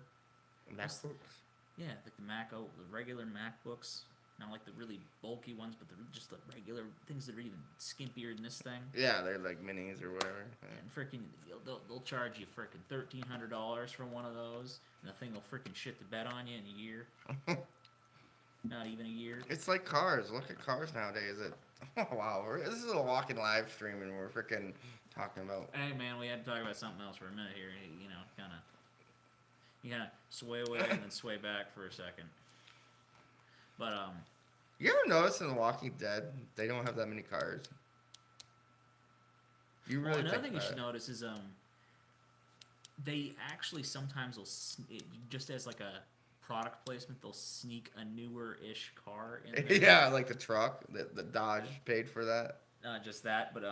MacBooks? Yeah, like the regular MacBooks. Not like the really bulky ones, but just the regular things that are even skimpier than this thing. Yeah, they're like minis or whatever. Yeah. And freaking, they'll charge you freaking $1,300 for one of those, and the thing will freaking shit the bed on you in a year. Not even a year. It's like cars. Look at cars nowadays. Oh, wow. This is a walking live stream, and we're freaking talking about. Hey man, we had to talk about something else for a minute here. You know, you kind of sway away and then sway back for a second. But You ever notice in The Walking Dead they don't have that many cars? You really another think thing you about should it. notice is they actually sometimes will just as like a product placement, they'll sneak a newer-ish car in there. Yeah, like the truck, the Dodge paid for that. Not just that, but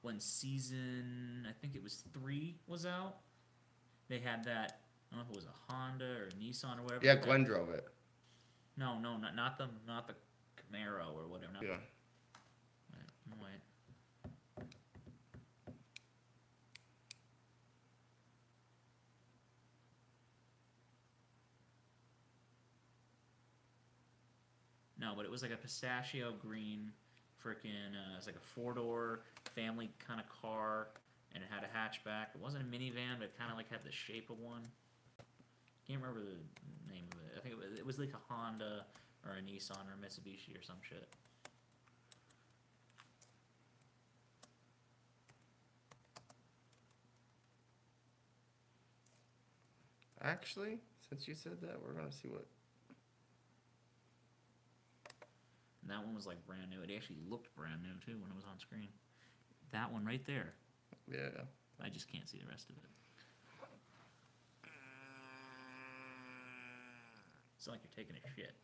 when season, I think it was 3 was out, they had that. I don't know if it was a Honda or a Nissan or whatever. Yeah, Glenn drove it. No, not the Camaro or whatever. Yeah. Wait. No, but it was like a pistachio green, freaking. It was like a 4-door family kind of car, and it had a hatchback. It wasn't a minivan, but it kind of like had the shape of one. Can't remember the name of it. I think it was like a Honda or a Nissan or a Mitsubishi or some shit. Actually, since you said that, we're gonna see what. And that one was like brand new. It actually looked brand new too when it was on screen. That one right there. Yeah. I just can't see the rest of it. It's like you're taking a shit.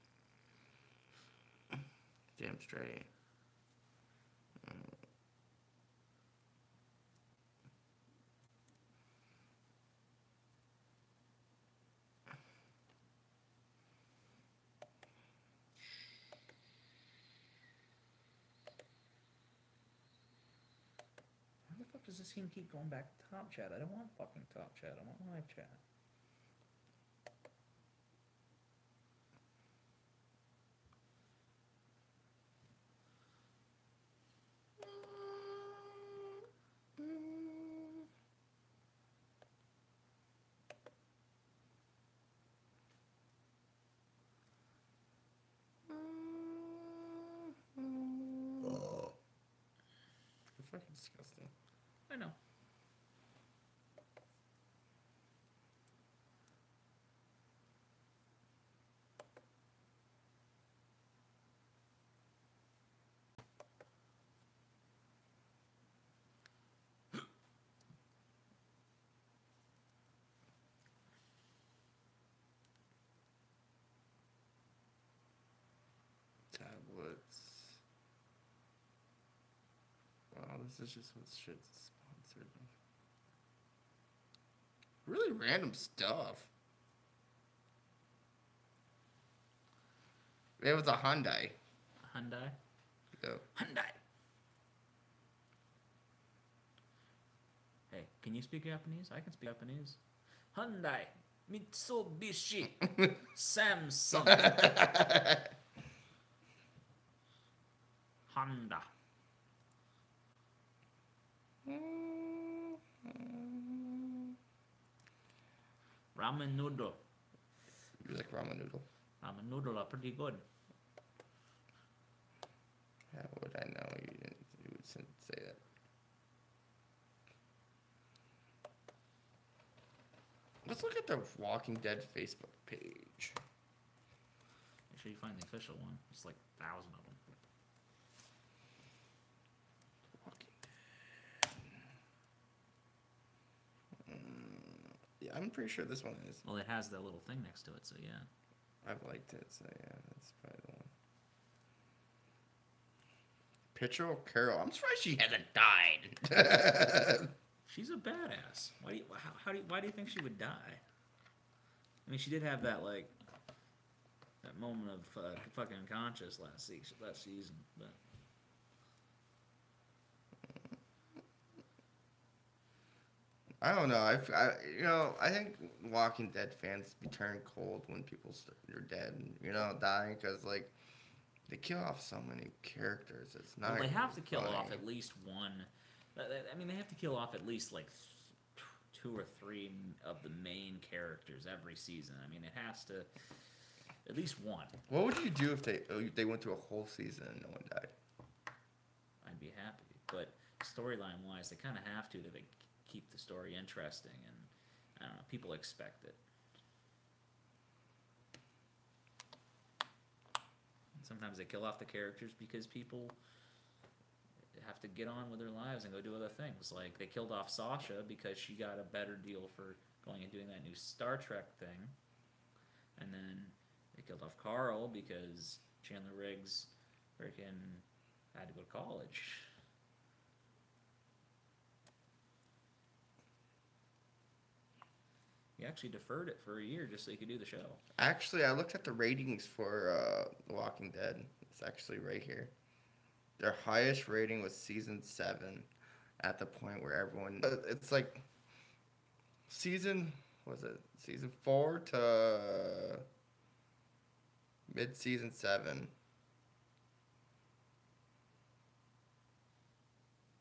Damn straight. Why the fuck does this scene keep going back to top chat? I don't want fucking top chat. I want live chat. You're fucking disgusting. I know. Tablets. Wow, this is just what shit's sponsored. Really random stuff. It was a Hyundai. Hyundai? Yeah. Hyundai! Hey, can you speak Japanese? I can speak Japanese. Hyundai, Mitsubishi, Samsung, Honda. Ramen noodle. You like ramen noodle? Ramen noodle are pretty good. How would I know you would say that? Let's look at the Walking Dead Facebook page. Make sure you find the official one. It's like 1,000 of them. Walking Dead. Yeah, I'm pretty sure this one is. Well, it has that little thing next to it, so yeah. I've liked it, so yeah, that's probably the one. Picture of Carol. I'm surprised she hasn't died. She's a badass. Why do you think she would die? I mean, she did have that like that moment of fucking conscious last season, but I don't know. I think Walking Dead fans be turned cold when people are dead and dying because like they kill off so many characters. It's not. well, they have to kill funny. off at least one. I mean, they have to kill off at least like 2 or 3 of the main characters every season. I mean, it has to. At least one. What would you do if they went through a whole season and no one died? I'd be happy. But storyline wise, they kind of have to keep the story interesting, and I don't know, people expect it. Sometimes they kill off the characters because people have to get on with their lives and go do other things. Like, they killed off Sasha because she got a better deal for going and doing that new Star Trek thing. And then they killed off Carl because Chandler Riggs freaking had to go to college. He actually deferred it for a year just so he could do the show. Actually, I looked at the ratings for The Walking Dead. It's actually right here. Their highest rating was season 7, at the point where everyone. It's like season 4 to mid-season 7.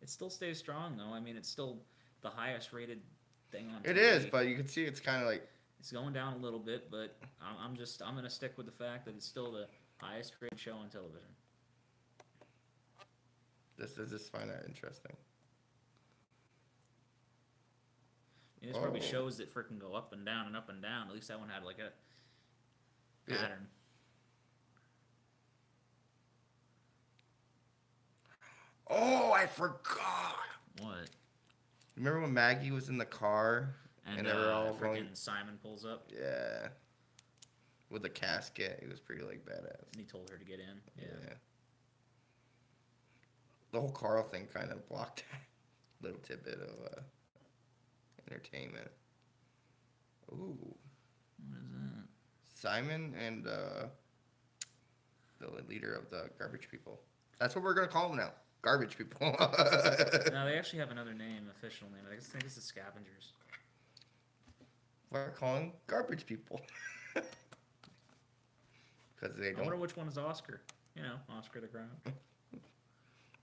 It still stays strong though. I mean, it's still the highest rated thing on TV. It is, but you can see it's kind of like it's going down a little bit, but I'm gonna stick with the fact that it's still the highest rated show on television. just find that interesting. And there's probably shows that freaking go up and down and up and down. At least that one had like a pattern. Oh, I forgot. What? Remember when Maggie was in the car And they were all freaking going? Simon pulls up Yeah. With the casket, he was pretty like badass. and he told her to get in. Yeah. The whole Carl thing kind of blocked that little tidbit of entertainment. Ooh. What is that? Simon and the leader of the garbage people. That's what we're gonna call them now. Garbage people. No, they actually have another name, official name. I think it's the Scavengers. We're calling garbage people. Because they I don't. wonder which one is Oscar. You know, Oscar the Crown.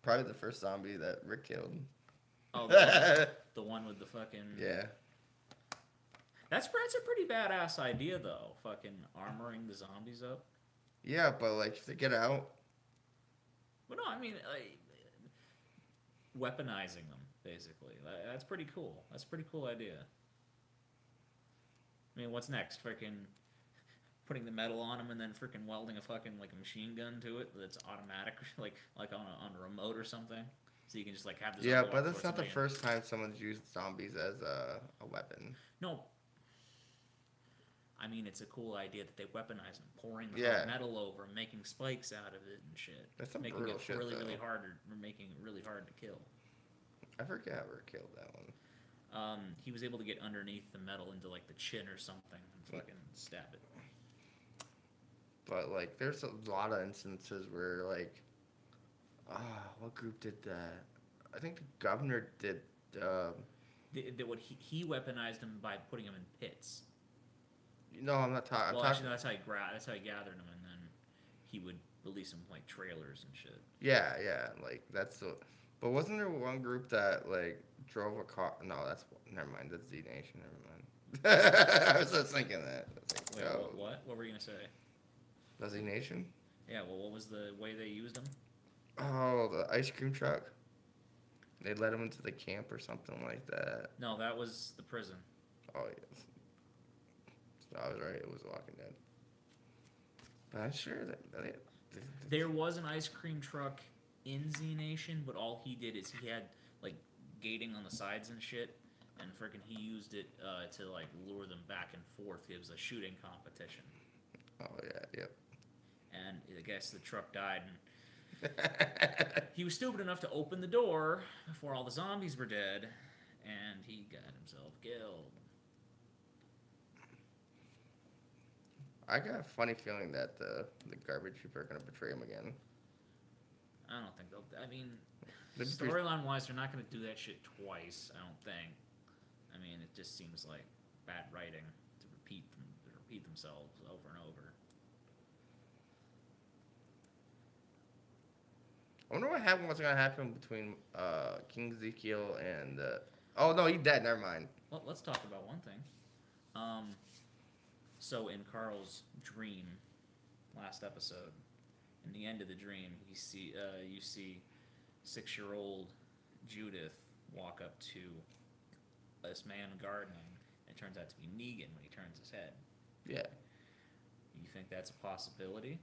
Probably the first zombie that Rick killed. Oh, the one with the fucking... Yeah. That's a pretty badass idea, though. Fucking armoring the zombies up. Yeah, but like if they get out. But no, I mean, weaponizing them, basically. That's pretty cool. That's a pretty cool idea. I mean, what's next? Freaking putting the metal on them and then freaking welding a fucking like a machine gun to it that's automatic, like on a remote or something, so you can just like have this. Yeah, but that's not the first time someone's used zombies as a weapon. No. I mean, it's a cool idea that they weaponize them, pouring the Yeah. hot metal over, making spikes out of it and shit. That's some making brutal it shit, really, though. really hard, or making it really hard to kill. I forget how Rick killed that one. He was able to get underneath the metal into like the chin or something and fucking stab it. But like, there's a lot of instances where like, what group did that? I think the governor did. What he weaponized them by putting them in pits. No, I'm not talking. Well, actually, no, that's how he gathered them, and then he would release them like trailers and shit. Yeah, like that's the. But wasn't there one group that like drove a car? No, never mind. That's Z Nation. Never mind. I was just thinking that. Wait, what? What were you gonna say? The Z Nation? Yeah. Well, what was the way they used them? Oh, the ice cream truck. They let him into the camp or something like that. No, that was the prison. Oh yes. So I was right. It was Walking Dead. But I'm sure that There was an ice cream truck in Z Nation, but all he did is he had like gating on the sides and shit, and freaking he used it to like lure them back and forth. It was a shooting competition. Oh yeah, yep. And I guess the truck died, and he was stupid enough to open the door before all the zombies were dead, and he got himself killed. I got a funny feeling that the garbage people are gonna betray him again. I don't think they'll. I mean, They'd be- storyline wise, they're not going to do that shit twice. I don't think. I mean, it just seems like bad writing to repeat themselves over and over. I wonder what's gonna happen between King Ezekiel and. Oh no, he's dead. Never mind. Well, let's talk about one thing. So in Carl's dream, last episode, in the end of the dream, you see 6-year-old Judith walk up to this man gardening. It turns out to be Negan when he turns his head. Yeah. You think that's a possibility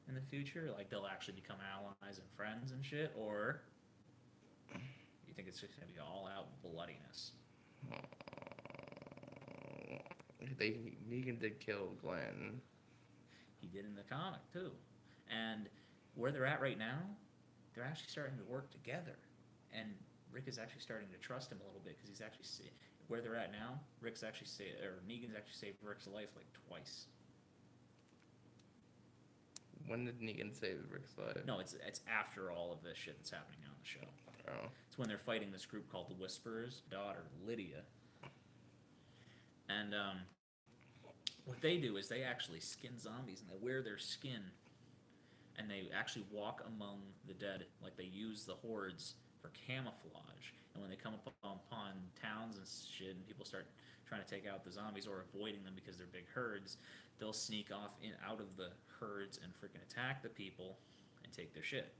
in the future? Like they'll actually become allies and friends and shit, or you think it's just gonna be all out bloodiness? Negan did kill Glenn. He did in the comic too, and where they're at right now, they're actually starting to work together, and Rick is actually starting to trust him a little bit because he's actually where they're at now. Negan's actually saved Rick's life like twice. When did Negan save Rick's life? No, it's after all of this shit that's happening on the show. Oh. It's when they're fighting this group called the Whisperers. Daughter Lydia, and what they do is they actually skin zombies and they wear their skin, and they actually walk among the dead. Like they use the hordes for camouflage. And when they come upon towns and shit, and people start trying to take out the zombies or avoiding them because they're big herds, they'll sneak off out of the herds and freaking attack the people and take their shit.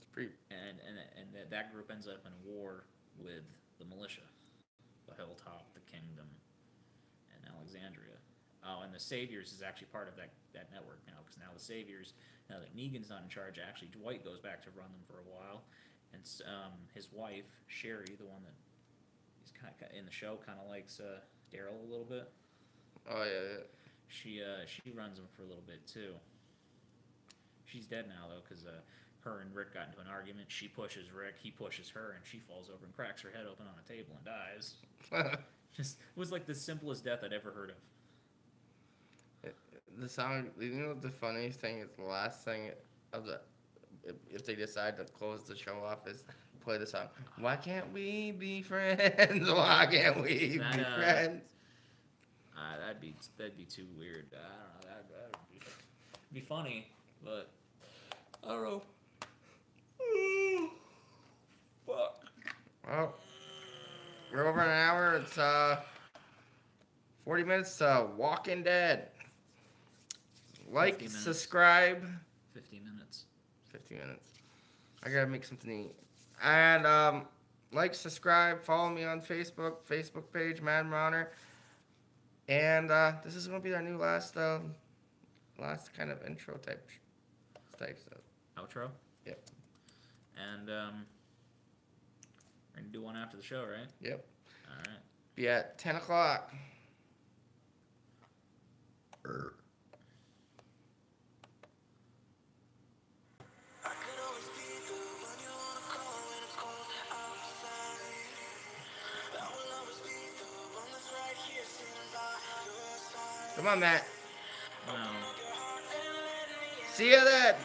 It's pretty. And that group ends up in a war with the militia, the Hilltop, the Kingdom, and Alexandria. Oh, and the Saviors is actually part of that network now, because now the Saviors, now that Negan's not in charge, actually Dwight goes back to run them for a while, and his wife Sherry, the one that he's kind of in the show, kind of likes Daryl a little bit. Oh yeah. She runs them for a little bit too. She's dead now though, because her and Rick got into an argument. She pushes Rick, he pushes her, and she falls over and cracks her head open on a table and dies. It was like the simplest death I'd ever heard of. The song, you know, the funniest thing is the last thing of the, if they decide to close the show off, is play the song. Why can't we be friends? Why can't we be friends? That'd be too weird. I don't know. That'd be funny, but I don't know. Fuck. Well, we're over an hour. It's 40 minutes to Walking Dead. Like, subscribe. 50 minutes. 50 minutes. I gotta make something to eat. And like, subscribe, follow me on Facebook page, Mad Vermonter. And this is gonna be our new last kind of intro type stuff. Outro? Yep. And we're gonna do one after the show, right? Yep. Alright. Be at 10 o'clock. Come on, Matt. No. See you then.